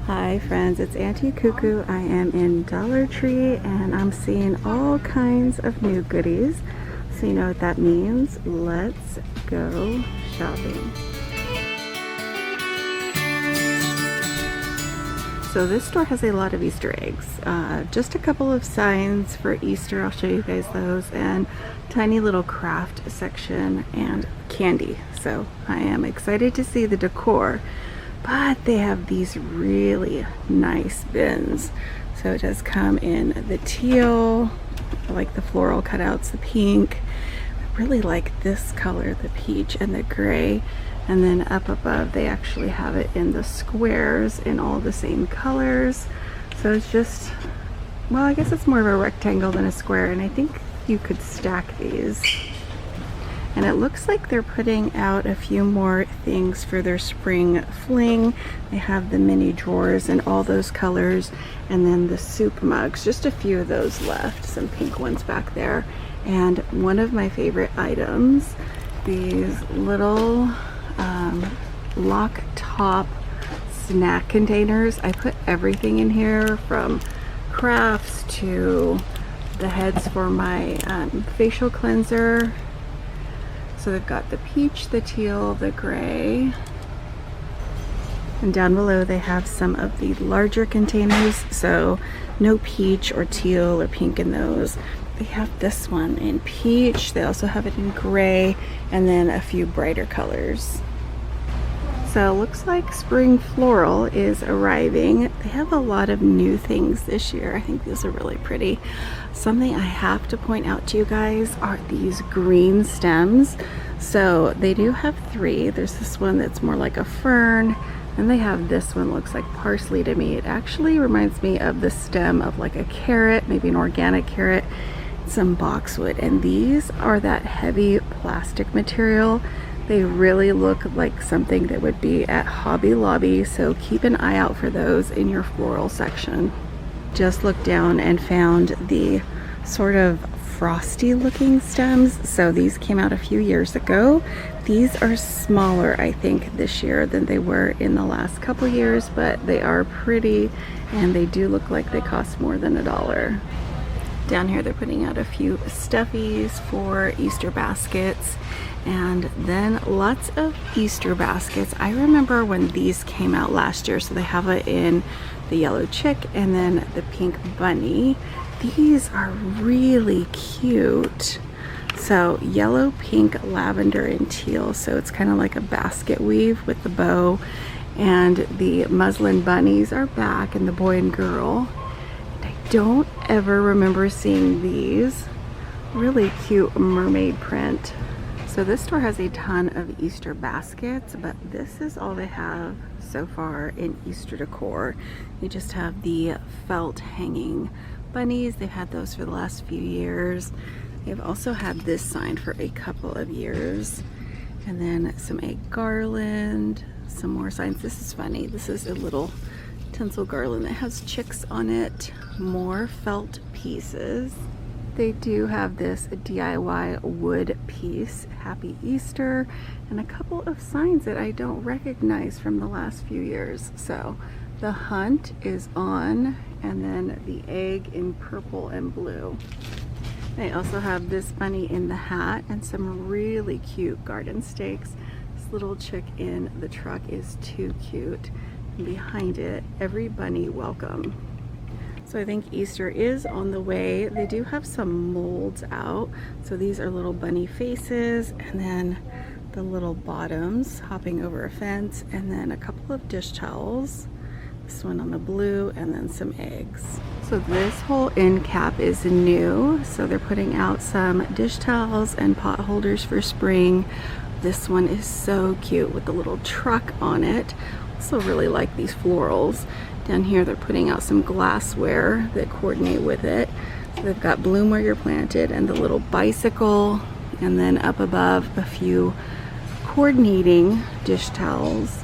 Hi friends, it's Auntie Cuckoo. I am in Dollar Tree and I'm seeing all kinds of new goodies. So you know what that means. Let's go shopping. So this store has a lot of Easter eggs. Just a couple of signs for Easter. I'll show you guys those, and tiny little craft section and candy. So I am excited to see the decor. But they have these really nice bins. So it does come in the teal, I like the floral cutouts, the pink. I really like this color, the peach and the gray. And then up above, they actually have it in the squares in all the same colors. So it's just, well, I guess it's more of a rectangle than a square. And I think you could stack these. And it looks like they're putting out a few more things for their spring fling. They have the mini drawers in all those colors, and then the soup mugs, just a few of those left, some pink ones back there. And one of my favorite items, these little lock top snack containers. I put everything in here from crafts to the heads for my facial cleanser. So they've got the peach, the teal, the gray. And down below they have some of the larger containers. So no peach or teal or pink in those. They have this one in peach. They also have it in gray and then a few brighter colors. So it looks like spring floral is arriving. They have a lot of new things this year. I think these are really pretty. Something I have to point out to you guys are these green stems. So they do have three. There's this one that's more like a fern, and they have this one, looks like parsley to me. It actually reminds me of the stem of like a carrot, maybe an organic carrot, some boxwood. And these are that heavy plastic material. They really look like something that would be at Hobby Lobby, so keep an eye out for those in your floral section. Just looked down and found the sort of frosty looking stems. So these came out a few years ago. These are smaller, I think, this year than they were in the last couple years, but they are pretty and they do look like they cost more than $1. Down here they're putting out a few stuffies for Easter baskets, and then lots of Easter baskets. I remember when these came out last year, so they have it in the yellow chick and then the pink bunny. These are really cute. So yellow, pink, lavender, and teal. So it's kind of like a basket weave with the bow. And the muslin bunnies are back, and the boy and girl. I don't ever remember seeing these. Really cute mermaid print. So this store has a ton of Easter baskets, but this is all they have so far in Easter decor. You just have the felt hanging bunnies. They've had those for the last few years. They've also had this sign for a couple of years. And then some egg garland, some more signs. This is funny. This is a little tinsel garland that has chicks on it. More felt pieces. They do have this DIY wood piece, Happy Easter, and a couple of signs that I don't recognize from the last few years. So the hunt is on, and then the egg in purple and blue. They also have this bunny in the hat and some really cute garden stakes. This little chick in the truck is too cute. And behind it, every bunny welcome. So I think Easter is on the way. They do have some molds out. So these are little bunny faces, and then the little bottoms hopping over a fence, and then a couple of dish towels. This one on the blue, and then some eggs. So this whole end cap is new. So they're putting out some dish towels and pot holders for spring. This one is so cute with the little truck on it. Also really like these florals. Down here they're putting out some glassware that coordinate with it. So they've got bloom where you're planted and the little bicycle, and then up above a few coordinating dish towels.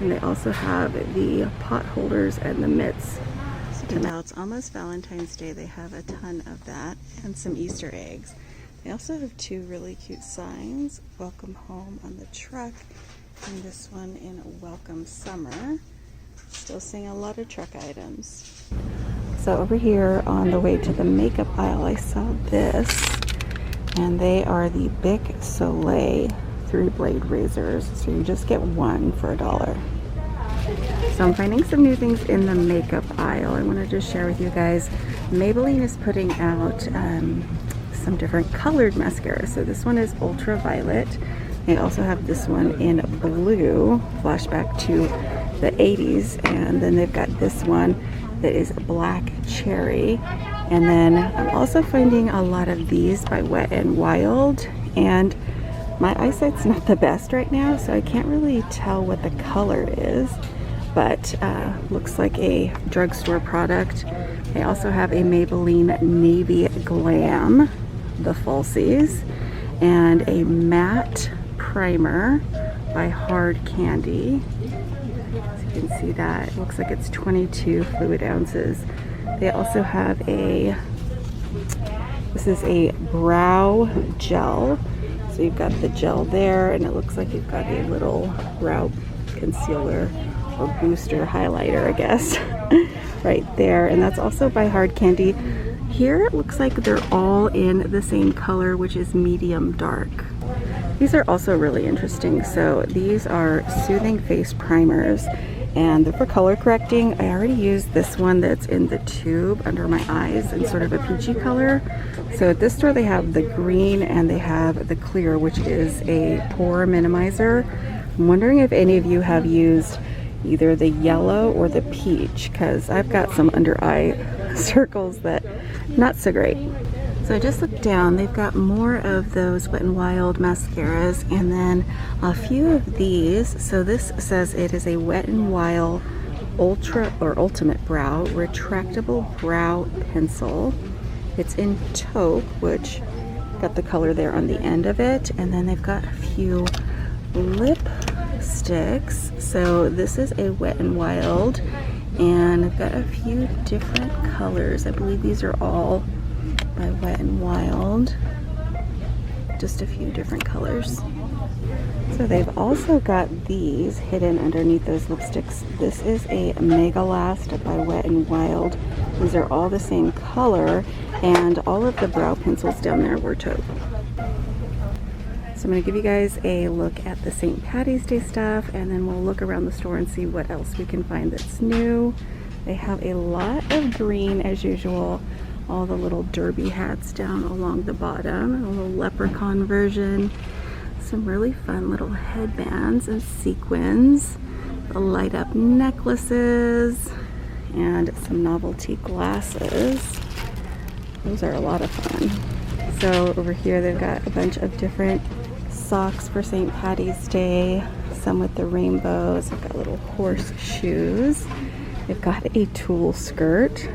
And they also have the pot holders and the mitts. And now it's almost Valentine's Day. They have a ton of that and some Easter eggs. They also have two really cute signs. Welcome home on the truck, and this one in Welcome Summer. still seeing a lot of truck items. So over here on the way to the makeup aisle, I saw this, and they are the Bic Soleil 3-blade razors. So you just get one for $1. So I'm finding some new things in the makeup aisle. I wanted to share with you guys. Maybelline is putting out some different colored mascaras. So this one is ultraviolet. They also have this one in blue, flashback to the 80s, and then they've got this one that is black cherry. And then I'm also finding a lot of these by Wet n Wild, and my eyesight's not the best right now, so I can't really tell what the color is, but looks like a drugstore product. They also have a Maybelline Navy Glam, the falsies, and a matte primer by Hard Candy. So you can see that. It looks like it's 22 fluid ounces. They also have this is a brow gel. So you've got the gel there, and it looks like you've got a little brow concealer or booster highlighter, I guess, right there. And that's also by Hard Candy. Here it looks like they're all in the same color, which is medium dark. These are also really interesting. So these are soothing face primers, and they're for color correcting. I already used this one that's in the tube under my eyes in sort of a peachy color. So at this store they have the green and they have the clear, which is a pore minimizer. I'm wondering if any of you have used either the yellow or the peach, because I've got some under eye circles that not so great. So I just looked down, they've got more of those Wet n Wild mascaras, and then a few of these. So this says it is a Wet n Wild Ultra or Ultimate Brow Retractable Brow Pencil. It's in taupe, which got the color there on the end of it. And then they've got a few lipsticks. So this is a Wet n Wild, and I've got a few different colors. I believe these are all by Wet n Wild, just a few different colors. So they've also got these hidden underneath those lipsticks. This is a Mega Last by Wet n Wild. These are all the same color, and all of the brow pencils down there were taupe. So I'm going to give you guys a look at the St. Patty's Day stuff, and then we'll look around the store and see what else we can find that's new. They have a lot of green as usual. All the little derby hats down along the bottom, a little leprechaun version, some really fun little headbands and sequins, light up necklaces, and some novelty glasses. Those are a lot of fun. So over here they've got a bunch of different socks for St. Patty's Day, some with the rainbows. They've got little horse shoes. They've got a tulle skirt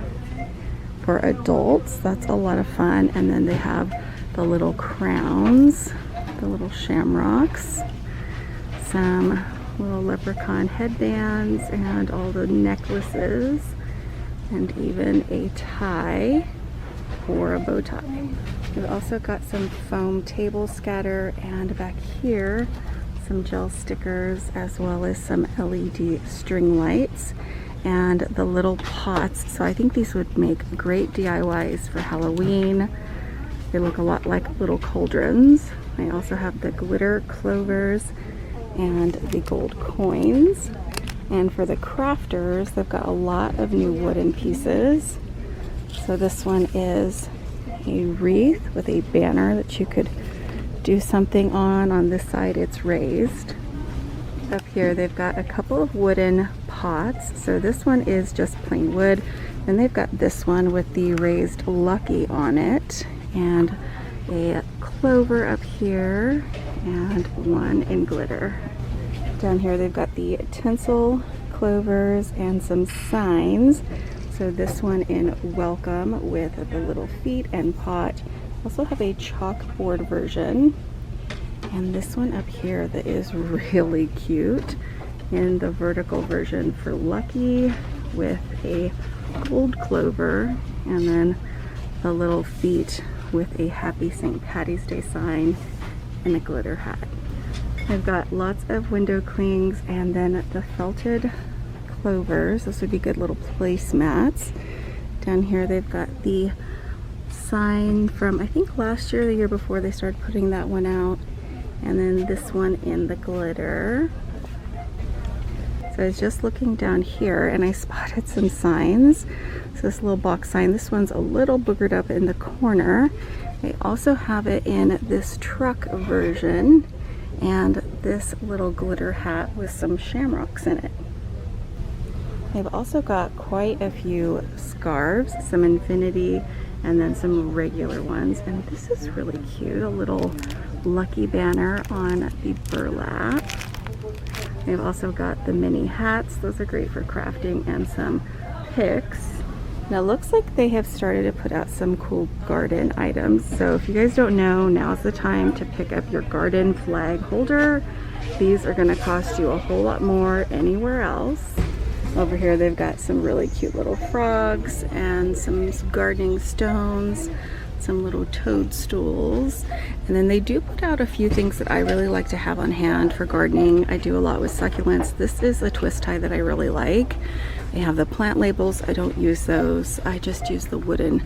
for adults. That's a lot of fun. And then they have the little crowns, the little shamrocks, some little leprechaun headbands, and all the necklaces, and even a tie or a bow tie. We've also got some foam table scatter, and back here some gel stickers, as well as some LED string lights and the little pots. So I think these would make great DIYs for Halloween. They look a lot like little cauldrons. I also have the glitter clovers and the gold coins. And for the crafters, they've got a lot of new wooden pieces. So this one is a wreath with a banner that you could do something on. On this side it's raised. Up here they've got a couple of wooden pots. So this one is just plain wood, and they've got this one with the raised lucky on it, and a clover up here, and one in glitter. Down here they've got the tinsel clovers and some signs. So this one in welcome with the little feet and pot. Also have a chalkboard version. And this one up here that is really cute in the vertical version for lucky, with a gold clover, and then the little feet with a happy St. Patty's Day sign and a glitter hat. I've got lots of window clings, and then the felted clovers. Those would be good little placemats. Down here they've got the sign from, I think last year or the year before, they started putting that one out. And then this one in the glitter. So I was just looking down here and I spotted some signs. So this little box sign, this one's a little boogered up in the corner. They also have it in this truck version and this little glitter hat with some shamrocks in it. They've also got quite a few scarves, some infinity and then some regular ones. And this is really cute, a little lucky banner on the burlap. They've also got the mini hats. Those are great for crafting, and some picks. Now it looks like they have started to put out some cool garden items. So if you guys don't know, now's the time to pick up your garden flag holder. These are gonna cost you a whole lot more anywhere else. Over here they've got some really cute little frogs and some gardening stones, some little toadstools. And then they do put out a few things that I really like to have on hand for gardening. I do a lot with succulents. This is a twist tie that I really like. They have the plant labels. I don't use those. I just use the wooden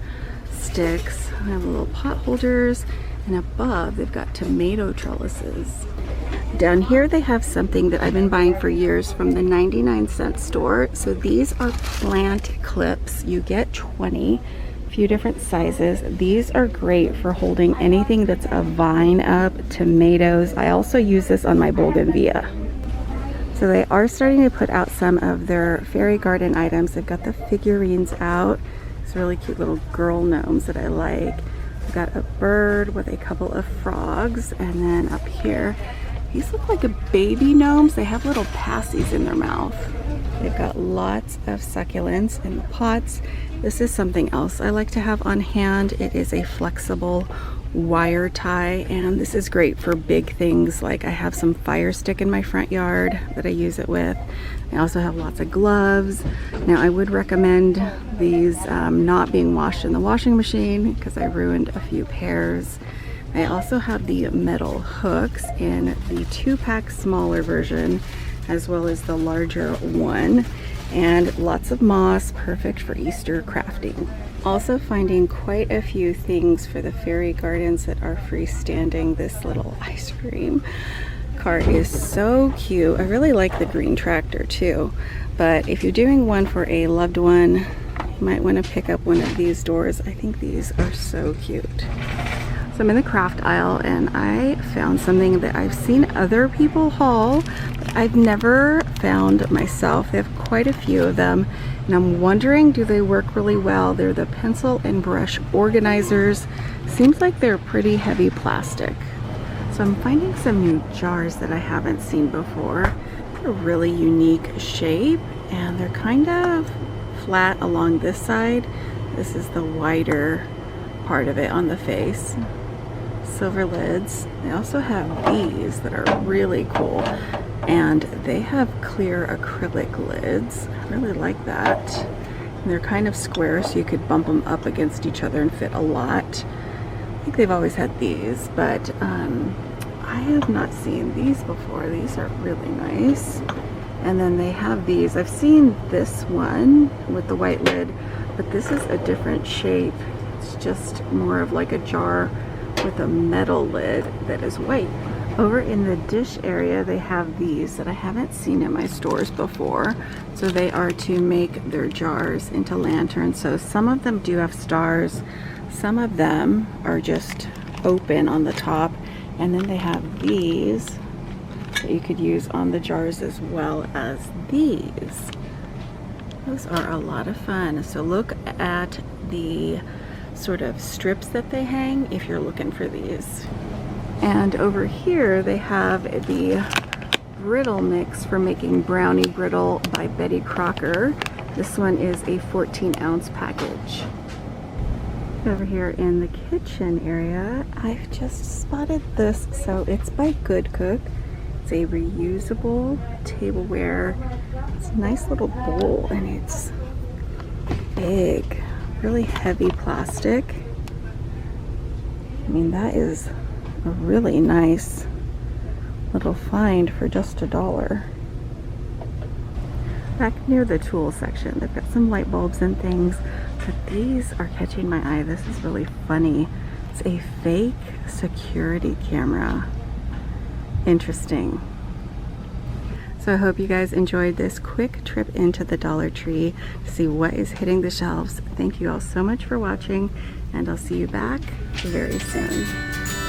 sticks. I have little pot holders, and above they've got tomato trellises. Down here they have something that I've been buying for years from the 99-cent store. So these are plant clips. You get 20. Few different sizes. These are great for holding anything that's a vine up, tomatoes. I also use this on my bougainvillea. So they are starting to put out some of their fairy garden items. They've got the figurines out. It's really cute little girl gnomes that I like. We've got a bird with a couple of frogs, and then up here, these look like a baby gnomes. They have little passies in their mouth. They've got lots of succulents in the pots. This is something else I like to have on hand. It is a flexible wire tie, and this is great for big things. Like I have some fire stick in my front yard that I use it with. I also have lots of gloves. Now I would recommend these not being washed in the washing machine because I ruined a few pairs. I also have the metal hooks in the 2-pack smaller version as well as the larger one, and lots of moss, perfect for Easter crafting. Also finding quite a few things for the fairy gardens that are freestanding. This little ice cream cart is so cute. I really like the green tractor too, but if you're doing one for a loved one, you might want to pick up one of these doors. I think these are so cute. So I'm in the craft aisle and I found something that I've seen other people haul, but I've never found myself. They have quite a few of them, and I'm wondering, do they work really well? They're the pencil and brush organizers. Seems like they're pretty heavy plastic. So I'm finding some new jars that I haven't seen before. They're a really unique shape, and they're kind of flat along this side. This is the wider part of it on the face. Silver lids. They also have these that are really cool, and they have clear acrylic lids. I really like that. And they're kind of square, so you could bump them up against each other and fit a lot. I think they've always had these, but I have not seen these before. These are really nice. And then they have these. I've seen this one with the white lid, but this is a different shape. It's just more of like a jar with a metal lid that is white. Over in the dish area, they have these that I haven't seen in my stores before. So they are to make their jars into lanterns. So some of them do have stars, some of them are just open on the top, and then they have these that you could use on the jars as well as these. Those are a lot of fun. So look at the sort of strips that they hang if you're looking for these. And over here they have the brittle mix for making brownie brittle by Betty Crocker. This one is a 14-ounce package. Over here in the kitchen area, I've just spotted this. So it's by Good Cook. It's a reusable tableware. It's a nice little bowl, and it's big. Really heavy plastic. I mean, that is a really nice little find for just $1. back near the tool section. They've got some light bulbs and things, but these are catching my eye. This is really funny. It's a fake security camera. Interesting. So I hope you guys enjoyed this quick trip into the Dollar Tree to see what is hitting the shelves. Thank you all so much for watching, and I'll see you back very soon.